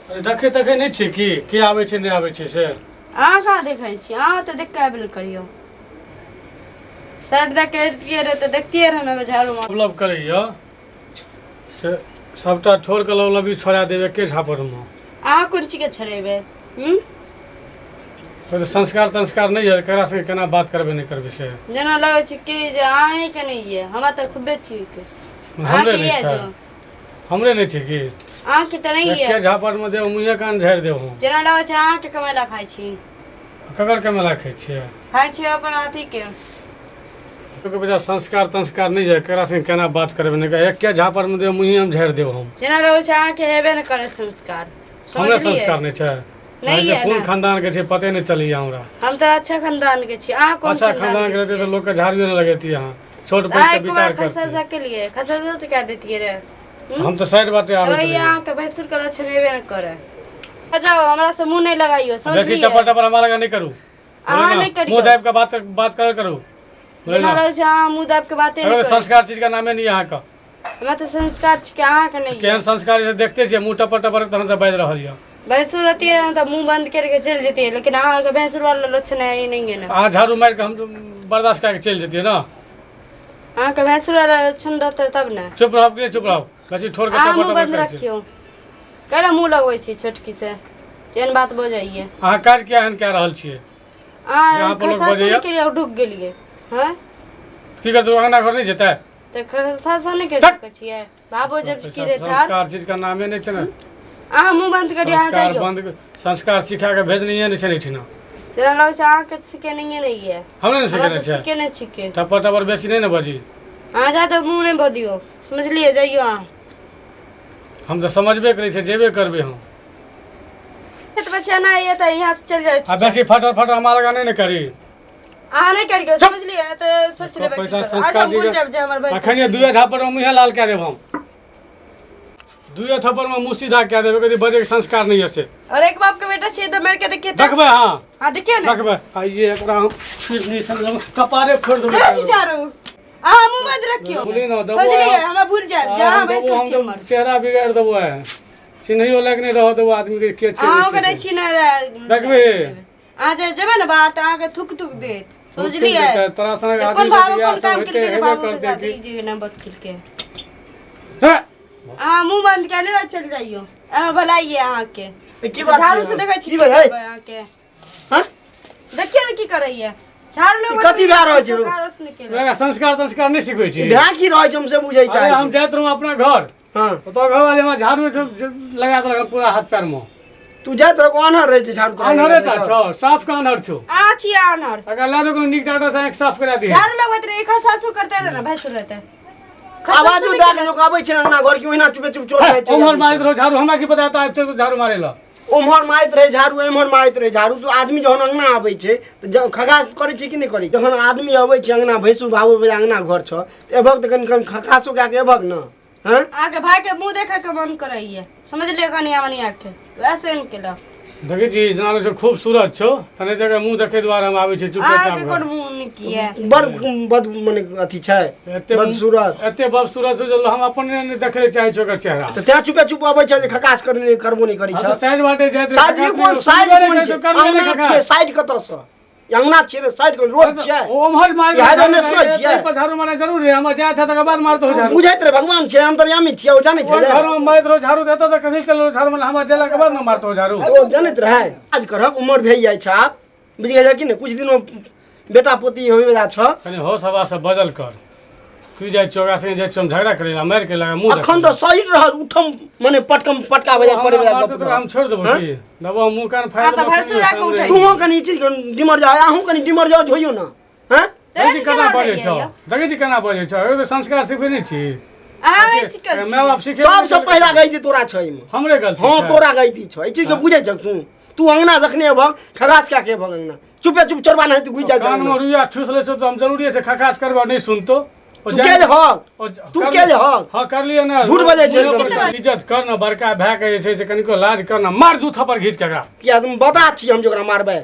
देखे तखे नहीं छे कि के आवे छे नहीं आवे छे से अहाँ कहाँ देखै छी अहाँ तो देख के आबे करियो शर्ट देख के रे तो देखतिए रह ना झाड़ू मार मतलब करैया से सबटा छोड़ के लवलवी छोड़ा देवे के झापर में अहाँ कोन चीज के छड़ेबे तो संस्कार नहीं है करा से केना बात करबे नहीं करबे से जना लगे छी कि जे अहाँ के नहीं है हमरा तो खूबे छी के हमरे नहीं छे हमरे नहीं छे कि अहाँ के तो नहीं है के झापर में दे मुंहे कान झाड़ दे हम जना लगे छी अहाँ के कमेला खाइ छी ककर कमेला खाइ छिए खाइ छी अपन अथी के तो के बजा संस्कार नहीं है करा से केना बात करबे नहीं एक के झापर में दे मुंहे हम झाड़ देव हम जना लगे छी अहाँ के हेबे न करे संस्कार हमरे संस्कार नहीं छे नहीं है कौन खानदान के छे पते नहीं चली हमरा हम तो अच्छा खानदान के छी अहाँ कौन अच्छा खानदान के रहते तो लोग के झाड़ियो न लगेती यहाँ छोट बड़ के विचार करते के लिए खसा तो क्या देती है रे हम तो साइड बातें आवे तो यहाँ के भैंसुर का लक्षण हेबे न करे जाओ हमरा से मुंह नहीं लगाइयो समझ जैसे लिए टपर टपर हमारा नहीं करू अहाँ नहीं करियो मुंह दाब का बात करू जना रहे छै अहाँ मुंह दाब के बातें नहीं करियो संस्कार चीज का नामे नहीं यहाँ का हमरा तो संस्कार छी के अहाँ के नहीं केहन संस्कार से देखते छियै मुंह टपर टपर तहन से बाज रहल य भैंसुर रहती है तो मुंह बंद करके चल जेती है लेकिन अहाँ के भैंसुर वाला लक्षण है नहीं है ना आ झाड़ू मार के हम बर्दाश्त करके चल जेतिए ना अहाँ के भैंसुर वाला लक्षण रहते तब ना चुप रहो कि चुप रहो कसी ठोर के अहाँ टपर मुंह टपर बंद करै छी रखियो केना मुंह लगबै छी छोटकी से एहन बात बजाइए अहाँ काज किया एहन कह रहल छियै अहाँ पर लोग खसा बजैया? सुन के लिए ढुक गेलिए हैं की करतू अंगना घर नहीं जेतै तो खसा सुन के चुप! ढुक छियै बाबू जब की रे ठार संस्कार चीज का नामे नहीं छै ना अहाँ मुंह बंद करिए अहाँ संस्कार जाइयो बंद संस्कार सिखा के भेजनिए नहीं छै नहीं छिना तेरा लग से अहाँ के सीखे नहीं है हमने नहीं हमरा सिखेने तो छै सीखे नहीं छिके टपर टपर बेसी नहीं ना बजी अहाँ जाते मुंह नहीं बदियो समझ लिए जाइयो अहाँ हम तो समझबे करे छै जेबे करबे हम तो बच्चा ना ये तो यहाँ से चल जाओ आ बेसी फटर फटर हमारा लगा नहीं ना करी अहाँ नहीं करियो समझ लिए तो सोच लेबे पैसा आज संस्कार हम भूल जाब जे हमर भाई अखन दुए झापर में मुँहे लाल कह देब हम दुए थप्पड़ में मुँह सीधा कह देब कभी बजे के संस्कार नहीं है से और एक बाप के बेटा छे तो मेरे के देखिए तो देखबे हाँ हां देखिए ना देखबे आइए एकरा हम फिर नहीं समझ कपारे फोड़ देबे अच्छी चारो हां मुंह बंद रखियो भूली ना दबो समझ लिए हम भूल जाब जहां भाई सोची हमर चेहरा बिगाड़ देबो है चिन्हियो लायक नहीं रहो देबो आदमी के के हां के नहीं छै छीना देखबे आ जेबे ना बात आके थुक थुक दे समझ लिए तोरा संग आदमी कौन भाव बियाह कौन काम सब के लिए हेबे बाबू के करते साथ कि जी ना बात के हैं? हां मुंह बंद कर ले चल जाइयो भलाइए अहाँ के की बात झाड़ू से देखै छी की भाई अहाँ के हां देखिए ना की करैया झाड़ू लोग कथी भए रहल छै? वेगा संस्कार नहीं सिखबै छी भए की रहै छै हमसे बुझै अरे चाहै हम जाइत रहूं अपना घर हां तो घर वाले में झाड़ू लगा देलक पूरा हाथ पैर में तू जात रह कोनहर रहै छै झाड़ू तोरा अनहरे टा छौ साफ का अनहर छौ आ छी आनर अगर लालो को निक डॉक्टर से एक साफ करा दिए झाड़ू लगत रे एक सासू करते रहे ना भैंसुर रहते आवाज दे के लोग आबै छै अंगना घर के ओहिना चुपे चुप चोर रहै छै उमर मारित रहो झाड़ू हमरा की पता है तो झाड़ू मारे ला ओम्हर मारैत रहै झाड़ू एम्हर मारैत रहै झाड़ू तो आदमी जहन अंगना आबै छै तो खगास करै छै कि नहीं करै जखन आदमी आबै छै अंगना भैंसुर बाबू बजा अंगना घर छ त एभक त कनि खगासो कए के एभक न हैं आगे भाई के मुंह देखे के मन करैया समझ लिए कनिया मनिया के वैसे इनके ला देखै छी जना से खूबसूरत छौ तने जगह मुंह देखे द्वारा हम आबै छी आगे चुपचाप कोन मुंह निकिया बड़ बद मने अथी छै बदसूरत एते खूबसूरत छौ जे हम अपने नहीं देखे चाहे छौ ओकर चेहरा त त्या चुपे चुप आबै छै जे खगास करने करबो नहीं करै छ साइड बाटे जाइत साइड कोन साइड कोन छै अंगना छै साइड कत स अंगना छै रे साइड कोन रोड छै ओमहर मार इएह रमेश कहै छियै। झाड़ू मारे जरूर रे हम जाए था तकर बाद मारतो झाड़ू बुझैत रे भगवान छै अंतर्यामी छियै ओ जानै छै घर में मारत रहो झाड़ू देता तो कथी चलो झाड़ू में हम जेला के बाद न मारतो झाड़ू ओ जानैत रहै आज करब उमर भए जाइ छै आब बुझि गेल कि ने कुछ दिन में बेटा पोती होय वाला छ कनी होश हवा से बदल कर तू जाय चौगा से जाय हम झगड़ा करेला मार के लगा मुंह अखन तो सही रहल उठम माने पटकम पटका बजा करे वाला गप तो हम छोड़ देबो की दबो मुंह कान फाड़ हाँ, तो भैंसुर आके उठाई। तू कनी ई चीज डिमर जा आहू कनी डिमर जा होइयो ना हैं देखि केना बजे छ देखि छी केना बजे छ एगो संस्कार सिखबै नै छी आ सिकल मैं बाप सिखे सबसे पहला गईती तोरा छ इमे हमरे गलती हां तोरा गईती छ ई चीज के बुझै छ तू अंगना रखने भ खगास क्या के भ अंगना चुपे चुप चोरबा नहीं तू गुइ जा कान में रुइया ठूस ले तो हम जरूरी से खखास करबो नहीं सुनतो तू के जे हक तू के जे हक हां कर लिया ना झूठ बजे छै इज्जत कर ना बड़का भए के जे छै से कनिको लाज कर ना मार दू थप्पड़ घीच के एकरा किया तुम बता छी हम जोकरा मारबै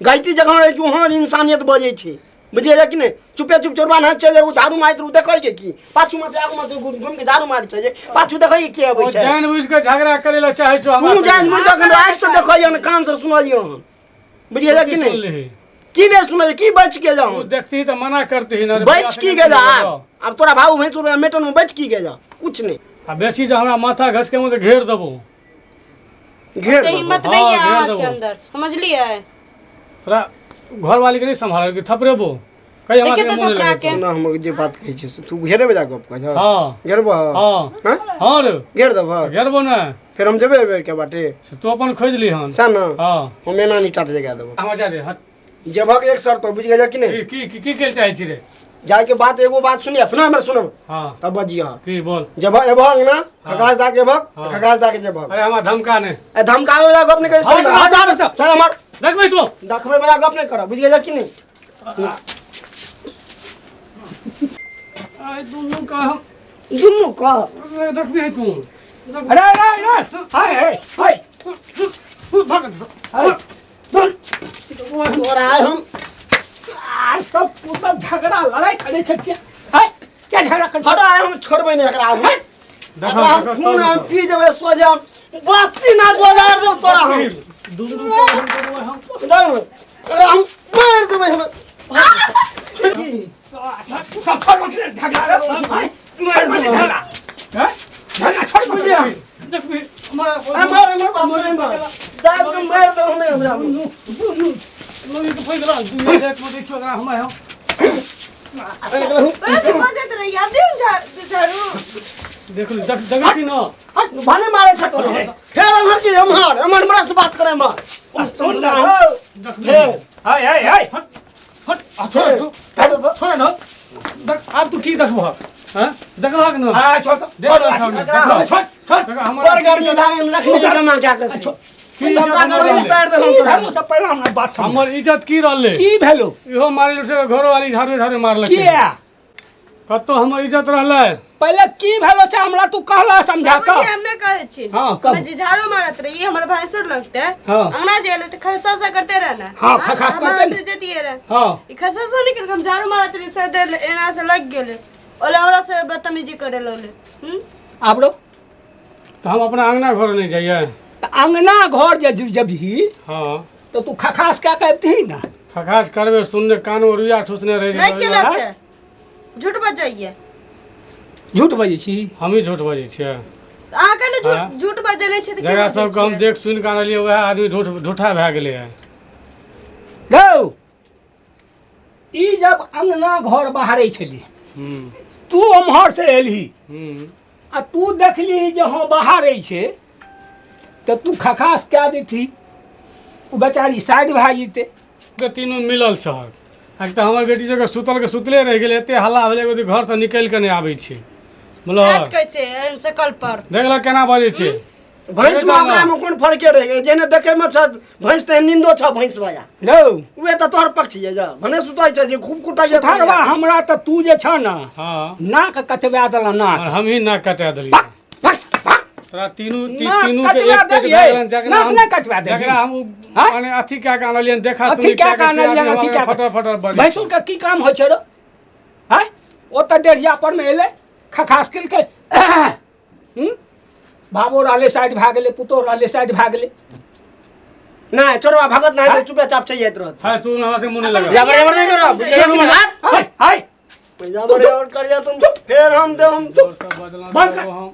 गलती जगह रहे तू हर इंसानियत बजै छी बुझिए कि नहीं चुपे चुप चोरबा न चल जाऊ झाड़ू मारत रहू देखै के की पाछू में आगू में घूम के झाड़ू मारै छै पाछू देखै के आबै छै जान बुझ के झगड़ा करे ला चाहे छो तू जान बुझ के आँख से देखै न कान से सुनलियो हम बुझिए कि नहीं की नहीं सुनै की बच के जाऊं देखती तो मना करती ही ना बच की के जा अब तोरा भाऊ भैंसुर मेटन में बच की के जा कुछ नहीं आ बेसी जो हमरा माथा घस के मुंह घेर देबो घेर हिम्मत नहीं है आँख के अंदर समझ लिया है तोरा घर वाली के नहीं संभाल के थपरेबो कई हमरा देखिए के तो मुंह थपरा के लगे ना हम जे बात कहै छै तू घेरे बजा गप कह जा हां घेरबो हां हां हां रे घेर देबो घेरबो ना फिर हम जेबे बेर के बाटे तू अपन खोज ली हन सा ना हां हम एना नहीं टाट जगा देबो हम जा दे हट जेबक एक शर्त बुझ गया कि नहीं की के चाहे छी रे जाय के बात एगो बात सुनिए अपना हमर सुनब हां तब बजिया की बोल जब एबक ना खगास दा के भक खगास दा के जेबक अरे हमरा धमका ने ए धमकावे वाला गप नहीं कह सही हटा चल हमर देखबै तू देखबै वाला गप नहीं कर बुझ गया कि नहीं आय दुनु का हम दुनु का देखबी तू अरे अरे अरे हाय हाय भाग तोरा हम आज सब पूरा झगड़ा लड़ाई करे छे हाय क्या झगड़ा कर हटा हम छोड़बै नहीं एकरा हम देखो हम खून हम पी जेबै सो जा बाती ना गोदार दो तोरा हम दुनु के हम दम अरे हम मार देबै हम सब छोड़ मत झगड़ा हाय मार देबै हैं झगड़ा छोड़ मत बुझिया देखबी हमारा हमारे बाप नहीं मार दाब के मार दो हमें हमरा लोग तो फैल रहा तू ये देख मत देखो अगर हम है अरे मजे रही आप दे झाड़ू देख लो जगह थी ना भने मारे छ तोरा फेर हम के हमर हमरा से बात करे मार सुन ना हे हाय हाय हाय हट छोड़ दो अब तू की देखबो हैं देख रहा ना हां छोड़ देख रहा सामने छोड़ छोड़ हमारा घर में भागे रखने के जमा क्या कर सबटा घर में उतार दे हम तोरा हम सब पहले हमरा बात सुन हमर इज्जत की रहले की भेलो इहो मारी लुटे घर वाली झाड़ू झाड़ू मारलक किया कतो हमर इज्जत रहले पहले की भेलो से हमरा तू कहला समझा का हमें कहे छी हां कब मैं जी झाड़ू मारत रही हमर भैंसुर लगते हाँ। अंगना जेल तो खसा सा करते रहना हाँ, खखास करते न। जती रहे हां ई खसा सा निकल के हम झाड़ू मारत रही से एना से लग गेले ओला औरा से बदतमीजी करे लोले आबरो तो हम अपना अंगना घर नहीं जाइए अंगना घर जब ही हां तो तू खखास क्या कहती ना खखास करबे सुनने कान में रुइया ठूसने रह नहीं के लगते झूठ बजाइए झूठ बजे छी हम ही झूठ बजै छियै अहाँ कहले हाँ। झूठ बजे नहीं छै त जगह सबके हम देख सुन के आनलियै वएह आदमी झूठा भए गेलै है गौ ई जब अंगना घर बाहरे छली तू उम्हर से एलही आ तू देखली जे हाँ बाहरे छे तो तू खखास क्या देती वो बेचारी साइड भए जेते के तीनों मिलल छ एक तो हमर बेटी जगह सुतल के सुतले रह गेलै एते हल्ला भेलै कि घर से निकल के नहीं आबै छै बोलो कैसे सकल पर देखला केना बजै छै भैंस में ओकरा में कोन फर्क रह गए जेने देखे में छ भैंस ते निंदो छ भैंस वाया गौ उहे त तोहर पक्ष ये जा भने सुताई छ जे खूब कुटाई थारवा हमरा तो तू जे छ ना हां नाक कटवा देला नाक हम ही ना कटा देलियै बस तोरा तीनों नाक तीनों के कटवा एक एक देलियै। भगवान जकरा नाक हम नहीं कटवा देलियै। जकरा हम हाँ? माने अथी क्या के आनलियै देखा अथी क्या का आनलियै अथी क्या फटर फटर बजै भैंसुर का की काम हो छै रो हैं ओ त डेढ़िया पर में एले खखास केल के बाबो रहले साइड भाग गेले पुतो रहले साइड भाग गेले नहीं चोरवा भगत नहीं चुपे चाप चाहिए रहत है तू हमरा से मुंह नहीं लगा जबर नहीं करो बुझे कि नहीं हाय हाय जबर और कर जा तुम फिर हम दे हम जोर से बदला बंद कर। देबो हम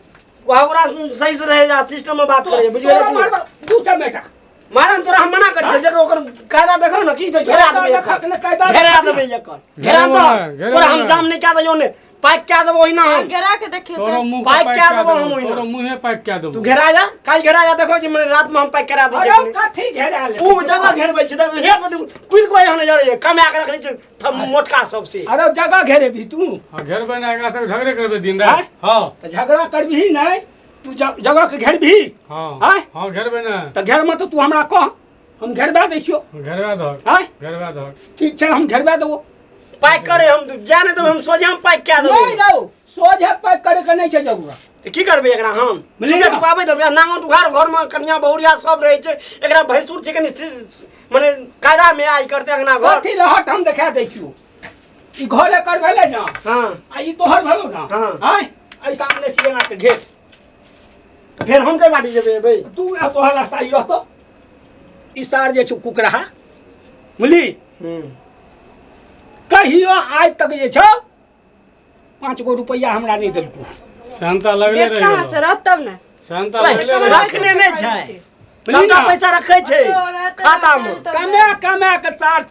वहां सही से रहे जा सिस्टम में बात करे बुझ गए मार दू चमेटा मारन तोरा हम मना कर जे ओकर कायदा देखो ना की छै घेरा देबे देखा के ना कायदा घेरा देबे एकर घेरा तो तोरा हम जाम नहीं क्या दयो ने पाइक क्या देबो ओहिना हम गिरा के देखिए तोरो मुंह पाइप पे क्या क्या देबो देबो हम ओहिना? तोरो मुंहे पाइप क्या तू देबो घेरा जा काल घेरा जा देखो जे मैंने रात में हम पाइक करा दै अरे छै कथी घेरा ले ऊ जगह घेरबै छै त हे कुल कोई हने जरे कमा के रखनी छै मोटका सब से अरे जगह घेरे भी तू हां घेरबै ना एकरा से झगड़े करबै दिन रात हां तो झगड़ा करबही नहीं तू जगह के घेरबही हां हैं हां घेरबै ना तो घेर में तो तू हमरा कह हम घेरबा दै छियो घेरवा दो हैं घेरवा दो ठीक छै हम घेरबा देबो पाइक करे हम जाने तो हम सोझे हम पाइक क्या नहीं देबो रहो सोझे पैक करे के नहीं छै जरूरत त की करबै एकरा हम मिलिए मिलिए ना। छुपाबै त नांगो दुहार घर में कन्या बहुरिया सब रहे छै एकरा भैंसुर छै कनी माने कायदा में आज करते अंगना घर कथी लहट हम देखा दै छियो ई घरे कर भेलै ना हाँ आ ई तोहर भेलो ना हाँ। आय आई सामने से ना के घेर तो फिर हम कई बाटी जेबे भाई तू आ तोहर रास्ता ई रहतो ई सार जे छु कुकरहा बुझली कहियो आज तक जे छौ 5 गो रुपया हमरा नहीं देलको शांता लगले पेट रही कहाँ से रहत तब ने शांता लगले रही रखने नहीं छै सबटा पैसा रखे छै खाता में कमे के तार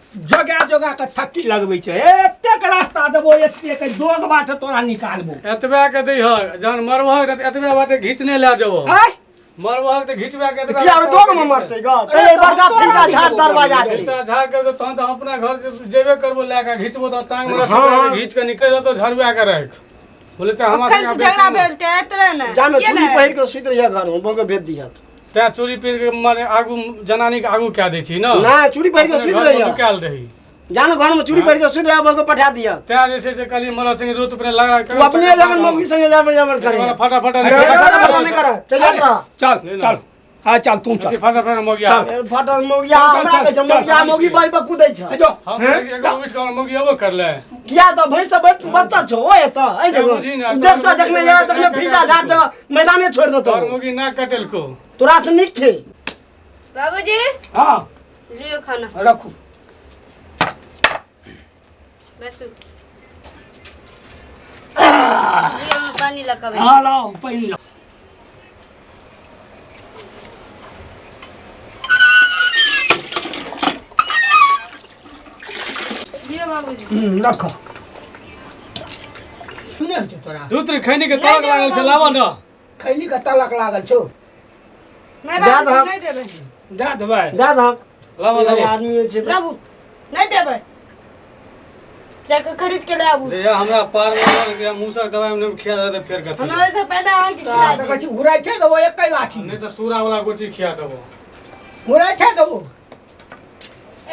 जोगा के थक्की लगबै छै एतेक रास्ता देबो एतेक दोग बाट तोरा निकालबो एतबे के दै ह जहन मरबह एतबे बाटे घीचने ले जाबो आय मरबह त घीचबे के एतबे किया रे दोग में मरते ग पहले बड़का फीका झाड़ दरवाजा छै एकटा झाड़ के तो तहन त अपना घर जेबे करबो लेके घीचबो त टांग में हाँ। रख घीच के निकल तो झड़ुआ के रख बोले त हम अखन से झगड़ा भेल ते एतरे ने जानो के चूड़ी ने? पहिर के सुत रहिया घर में बोके भेज दिया त्या चोरी पीर के मारे आगू जनानी के आगू क्या दै छी न ना चूड़ी पहिर के सुत घर में रहिया लुकायल रही जानो घर में चूड़ी पहिर के सुत रहिया बोके पठा दिया त्या जे छै से कली मला संगे रोत पर लगा के तू अपने लगन मौगी संगे जाबर करे फटाफट नहीं कर चल यात्रा चल चल हाँ चल तू चल फटाफट मोगिया फटल मौगिया हमरा के मौगिया मौगी बाई पर कूदै छै जो हम एगो उठ के मोगिया वो कर ले किया तो भैंस बत्तर छो ओए त ए देखो देख तो जखने जा तखने फीका झाड़ दे मैदाने छोड़ दो तोर मोगी ना कटल को तोरा से निक छे बाबूजी हाँ लियो खाना रखू बैसो लियो मैं पानी लगावे हाँ लाओ पानी लाओ लियो बाबूजी रखो नहीं हो छौ तोरा दूत्र खैनी के तलक लागल छै लावा न खैली का तलक लागल छौ नहीं जा बाबूजी दहक। नहीं देबे दे देबै जा धा लावा लावा आदमी छै बाबू नहीं देबे जाकर खरीद के ले आबू जे हमरा पार में लग गया मूसक दवाई में खिया दे फिर कथि हम ऐसे पहले आके खिला तो दी कछु घुराई छै देबो एकै लाठी नहीं तो सूरा वाला गोटी खिया देबो घुराई छै देबो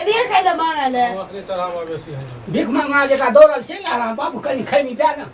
एलिए कैले मारल है असली चढ़ावा बेसी है भीख मंगा जका दौड़ल चलि आला बाबू कनी खैनी दे ना